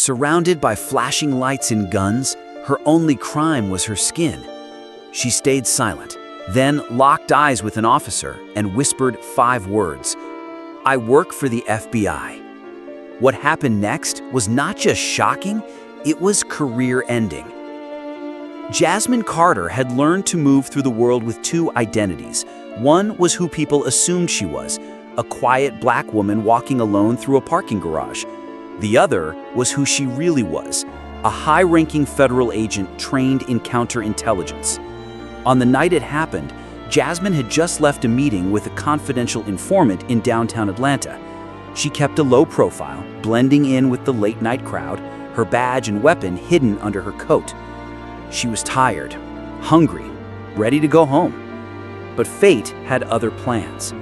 Surrounded by flashing lights and guns, her only crime was her skin. She stayed silent, then locked eyes with an officer and whispered 5 words. "I work for the FBI." What happened next was not just shocking, it was career-ending. Jasmine Carter had learned to move through the world with 2 identities. One was who people assumed she was, a quiet black woman walking alone through a parking garage. The other was who she really was, a high-ranking federal agent trained in counterintelligence. On the night it happened, Jasmine had just left a meeting with a confidential informant in downtown Atlanta. She kept a low profile, blending in with the late-night crowd, her badge and weapon hidden under her coat. She was tired, hungry, ready to go home. But fate had other plans.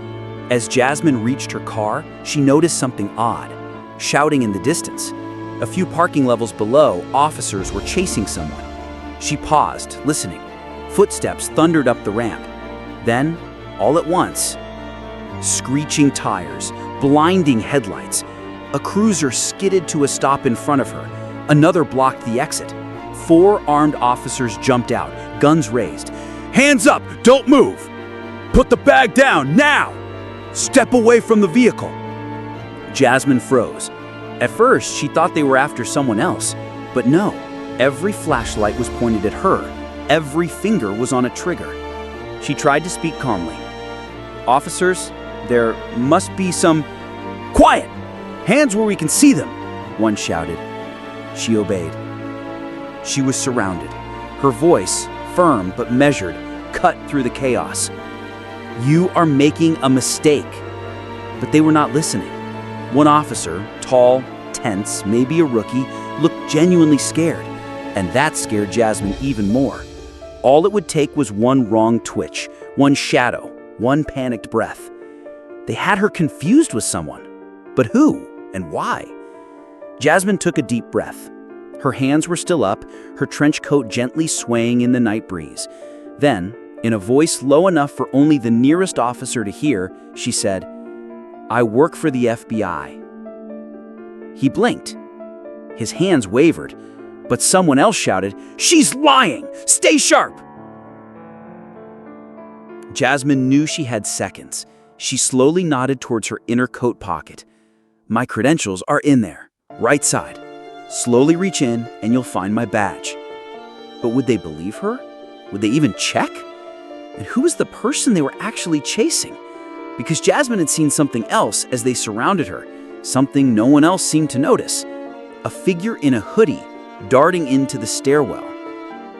As Jasmine reached her car, she noticed something odd, shouting in the distance. A few parking levels below, officers were chasing someone. She paused, listening. Footsteps thundered up the ramp. Then, all at once, screeching tires, blinding headlights. A cruiser skidded to a stop in front of her. Another blocked the exit. 4 armed officers jumped out, guns raised. "Hands up! Don't move! Put the bag down, now! Step away from the vehicle!" Jasmine froze. At first, she thought they were after someone else. But no, every flashlight was pointed at her. Every finger was on a trigger. She tried to speak calmly. "Officers, there must be some—" "Quiet! Hands where we can see them!" one shouted. She obeyed. She was surrounded. Her voice, firm but measured, cut through the chaos. "You are making a mistake." But they were not listening. One officer, tall, tense, maybe a rookie, looked genuinely scared. And that scared Jasmine even more. All it would take was one wrong twitch, one shadow, one panicked breath. They had her confused with someone. But who and why? Jasmine took a deep breath. Her hands were still up, her trench coat gently swaying in the night breeze. Then, in a voice low enough for only the nearest officer to hear, she said, "I work for the FBI." He blinked. His hands wavered, but someone else shouted, "She's lying! Stay sharp!" Jasmine knew she had seconds. She slowly nodded towards her inner coat pocket. "My credentials are in there, right side. Slowly reach in and you'll find my badge." But would they believe her? Would they even check? And who was the person they were actually chasing? Because Jasmine had seen something else as they surrounded her, something no one else seemed to notice. A figure in a hoodie darting into the stairwell.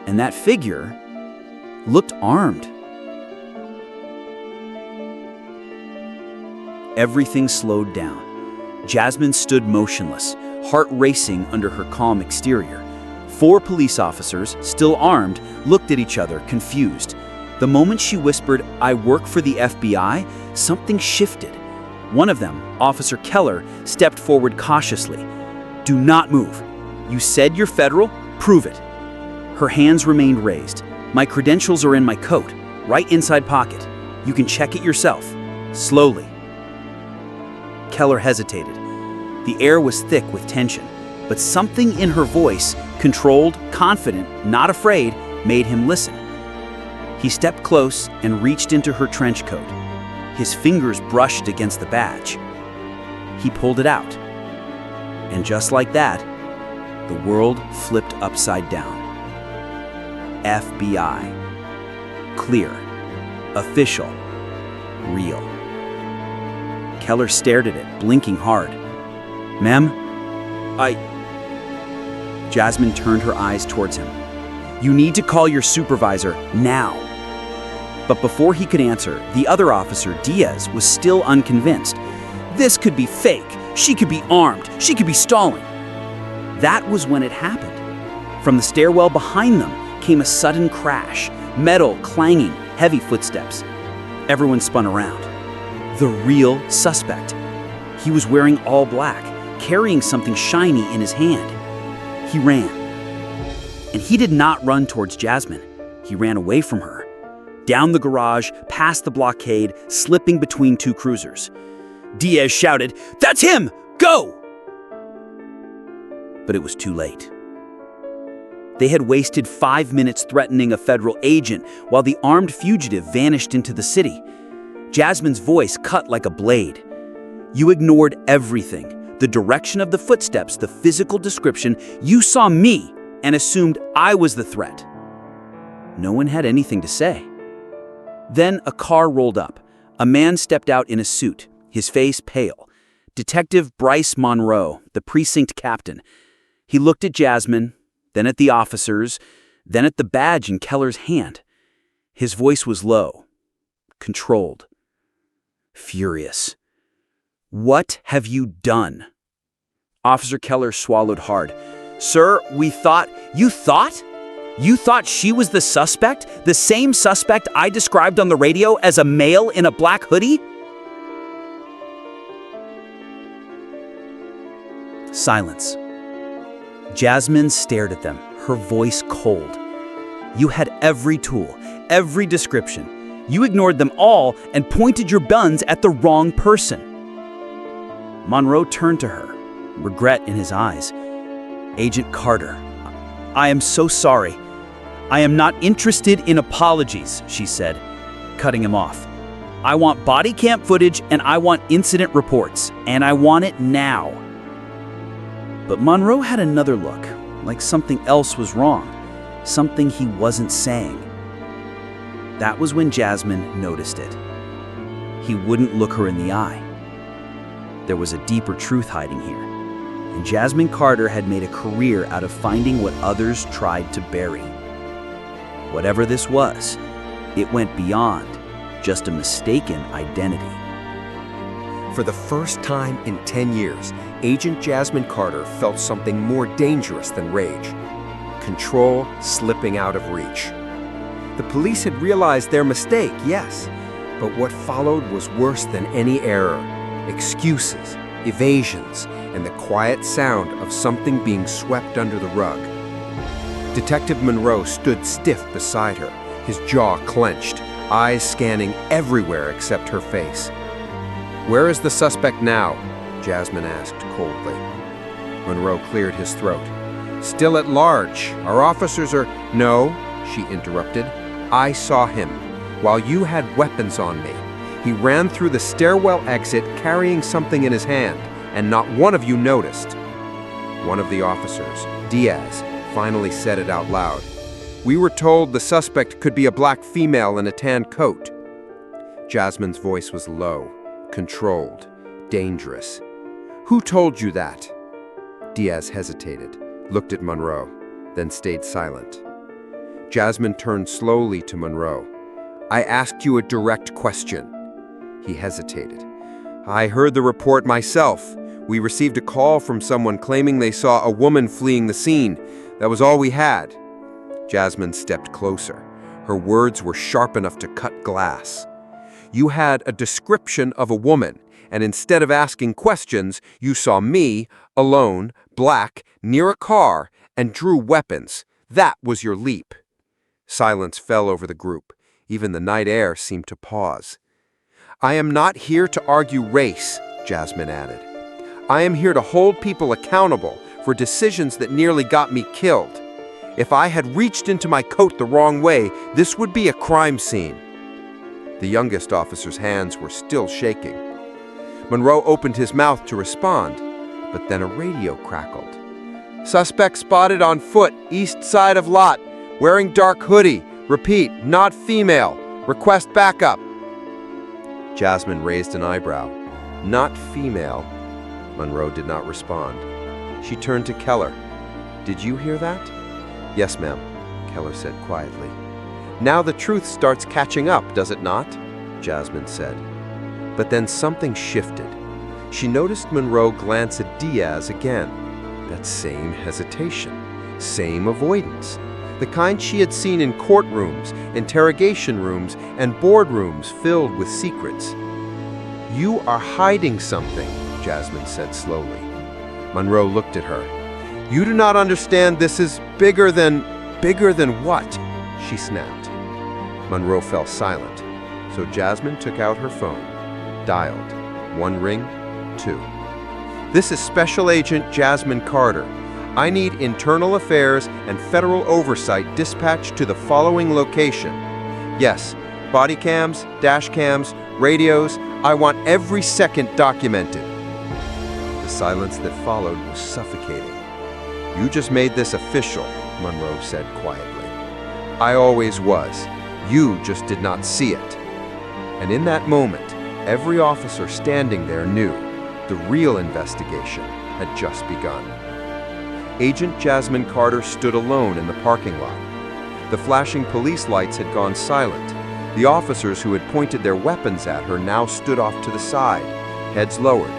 And that figure looked armed. Everything slowed down. Jasmine stood motionless, heart racing under her calm exterior. 4 police officers, still armed, looked at each other, confused. The moment she whispered, "I work for the FBI," something shifted. One of them, Officer Keller, stepped forward cautiously. "Do not move. You said you're federal? Prove it." Her hands remained raised. "My credentials are in my coat, right inside pocket. You can check it yourself. Slowly." Keller hesitated. The air was thick with tension, but something in her voice, controlled, confident, not afraid, made him listen. He stepped close and reached into her trench coat. His fingers brushed against the badge. He pulled it out. And just like that, the world flipped upside down. FBI. Clear. Official. Real. Keller stared at it, blinking hard. "Ma'am, Jasmine turned her eyes towards him. "You need to call your supervisor now." But before he could answer, the other officer, Diaz, was still unconvinced. "This could be fake. She could be armed. She could be stalling." That was when it happened. From the stairwell behind them came a sudden crash, metal clanging, heavy footsteps. Everyone spun around. The real suspect. He was wearing all black, carrying something shiny in his hand. He ran. And he did not run towards Jasmine. He ran away from her. Down the garage, past the blockade, slipping between 2 cruisers. Diaz shouted, "That's him! Go!" but it was too late. They had wasted 5 minutes threatening a federal agent while the armed fugitive vanished into the city. Jasmine's voice cut like a blade. You ignored everything, the direction of the footsteps, the physical description. You saw me and assumed I was the threat. No one had anything to say. Then a car rolled up. A man stepped out in a suit, his face pale. Detective Bryce Monroe, the precinct captain. He looked at Jasmine, then at the officers, then at the badge in Keller's hand. His voice was low, controlled, furious. What have you done? Officer Keller swallowed hard. Sir, we thought— You thought? You thought she was the suspect? The same suspect I described on the radio as a male in a black hoodie? Silence. Jasmine stared at them, her voice cold. You had every tool, every description. You ignored them all and pointed your guns at the wrong person. Monroe turned to her, regret in his eyes. Agent Carter, I am so sorry. I am not interested in apologies, she said, cutting him off. I want body cam footage and I want incident reports, and I want it now. But Monroe had another look, like something else was wrong, something he wasn't saying. That was when Jasmine noticed it. He wouldn't look her in the eye. There was a deeper truth hiding here, and Jasmine Carter had made a career out of finding what others tried to bury. Whatever this was, it went beyond just a mistaken identity. For the first time in 10 years, Agent Jasmine Carter felt something more dangerous than rage. Control slipping out of reach. The police had realized their mistake, yes, but what followed was worse than any error. Excuses, evasions, and the quiet sound of something being swept under the rug. Detective Monroe stood stiff beside her, his jaw clenched, eyes scanning everywhere except her face. "Where is the suspect now?" Jasmine asked coldly. Monroe cleared his throat. "Still at large. Our officers are—" "No," she interrupted. "I saw him while you had weapons on me. He ran through the stairwell exit carrying something in his hand, and not one of you noticed." One of the officers, Diaz, finally said it out loud. "We were told the suspect could be a black female in a tan coat." Jasmine's voice was low, controlled, dangerous. "Who told you that?" Diaz hesitated, looked at Monroe, then stayed silent. Jasmine turned slowly to Monroe. "I asked you a direct question." He hesitated. "I heard the report myself. We received a call from someone claiming they saw a woman fleeing the scene. That was all we had." Jasmine stepped closer. Her words were sharp enough to cut glass. "You had a description of a woman, and instead of asking questions, you saw me, alone, black, near a car, and drew weapons. That was your leap." Silence fell over the group. Even the night air seemed to pause. "I am not here to argue race," Jasmine added. "I am here to hold people accountable for decisions that nearly got me killed. If I had reached into my coat the wrong way, this would be a crime scene." The youngest officer's hands were still shaking. Monroe opened his mouth to respond, but then a radio crackled. "Suspect spotted on foot, east side of lot, wearing dark hoodie. Repeat, not female. Request backup." Jasmine raised an eyebrow. "Not female." Monroe did not respond. She turned to Keller. "Did you hear that?" "Yes, ma'am," Keller said quietly. "Now the truth starts catching up, does it not?" Jasmine said. But then something shifted. She noticed Monroe glance at Diaz again. That same hesitation, same avoidance. The kind she had seen in courtrooms, interrogation rooms, and boardrooms filled with secrets. "You are hiding something," Jasmine said slowly. Monroe looked at her. "You do not understand. This is bigger than what?" she snapped. Monroe fell silent, so Jasmine took out her phone, dialed. 1 ring, 2. "This is Special Agent Jasmine Carter. I need internal affairs and federal oversight dispatched to the following location. Yes, body cams, dash cams, radios, I want every second documented. The silence that followed was suffocating. You just made this official, Monroe said quietly. I always was. You just did not see it. And in that moment, every officer standing there knew the real investigation had just begun. Agent Jasmine Carter stood alone in the parking lot. The flashing police lights had gone silent. The officers who had pointed their weapons at her now stood off to the side, heads lowered,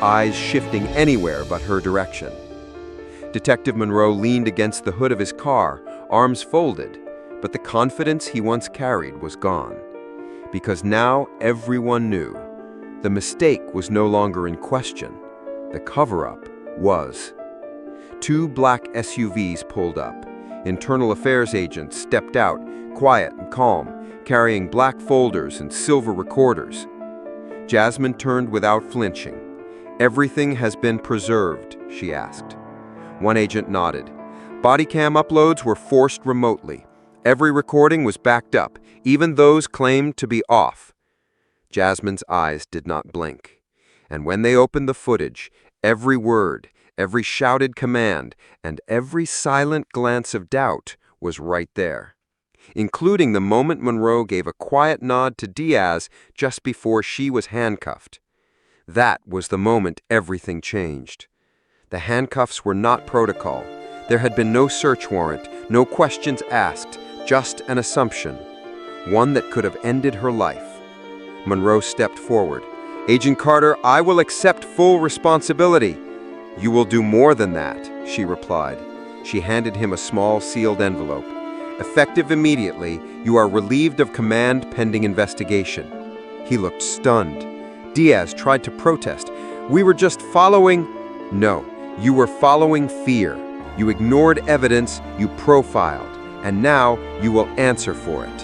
eyes shifting anywhere but her direction. Detective Monroe leaned against the hood of his car, arms folded, but the confidence he once carried was gone. Because now everyone knew. The mistake was no longer in question. The cover-up was. 2 black SUVs pulled up. Internal affairs agents stepped out, quiet and calm, carrying black folders and silver recorders. Jasmine turned without flinching. Everything has been preserved, she asked. One agent nodded. Body cam uploads were forced remotely. Every recording was backed up, even those claimed to be off. Jasmine's eyes did not blink. And when they opened the footage, every word, every shouted command, and every silent glance of doubt was right there, including the moment Monroe gave a quiet nod to Diaz just before she was handcuffed. That was the moment everything changed. The handcuffs were not protocol. There had been no search warrant, no questions asked, just an assumption, one that could have ended her life. Monroe stepped forward. Agent Carter, I will accept full responsibility. You will do more than that, she replied. She handed him a small sealed envelope. Effective immediately, you are relieved of command pending investigation. He looked stunned. Diaz tried to protest. We were just following. No, you were following fear. You ignored evidence, you profiled, and now you will answer for it.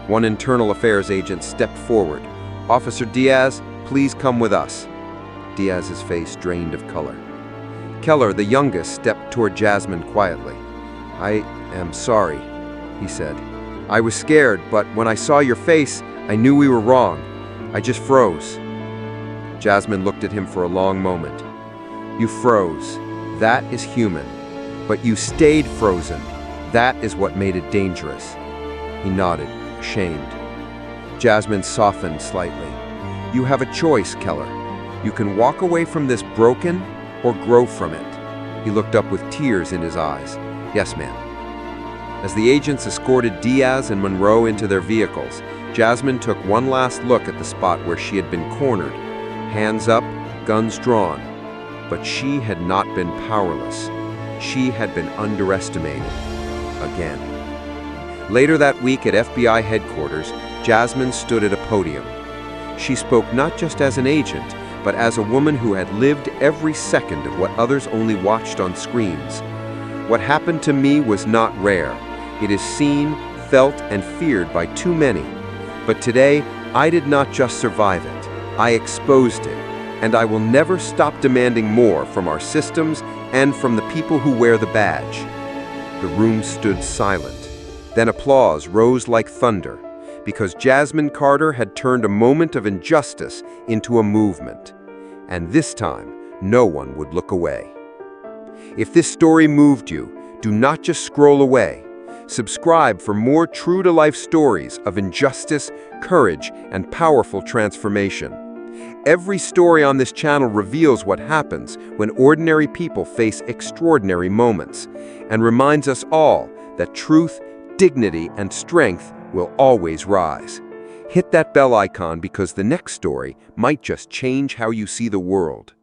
One internal affairs agent stepped forward. Officer Diaz, please come with us. Diaz's face drained of color. Keller, the youngest, stepped toward Jasmine quietly. I am sorry, he said. I was scared, but when I saw your face, I knew we were wrong. I just froze. Jasmine looked at him for a long moment. You froze. That is human. But you stayed frozen. That is what made it dangerous. He nodded, ashamed. Jasmine softened slightly. You have a choice, Keller. You can walk away from this broken or grow from it. He looked up with tears in his eyes. Yes, ma'am. As the agents escorted Diaz and Monroe into their vehicles, Jasmine took one last look at the spot where she had been cornered. Hands up, guns drawn. But she had not been powerless. She had been underestimated. Again. Later that week at FBI headquarters, Jasmine stood at a podium. She spoke not just as an agent, but as a woman who had lived every second of what others only watched on screens. What happened to me was not rare. It is seen, felt, and feared by too many. But today, I did not just survive it. I exposed it. And I will never stop demanding more from our systems and from the people who wear the badge. The room stood silent. Then applause rose like thunder, because Jasmine Carter had turned a moment of injustice into a movement. And this time, no one would look away. If this story moved you, do not just scroll away. Subscribe for more true-to-life stories of injustice, courage, and powerful transformation. Every story on this channel reveals what happens when ordinary people face extraordinary moments, and reminds us all that truth, dignity, and strength will always rise. Hit that bell icon because the next story might just change how you see the world.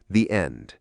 The end.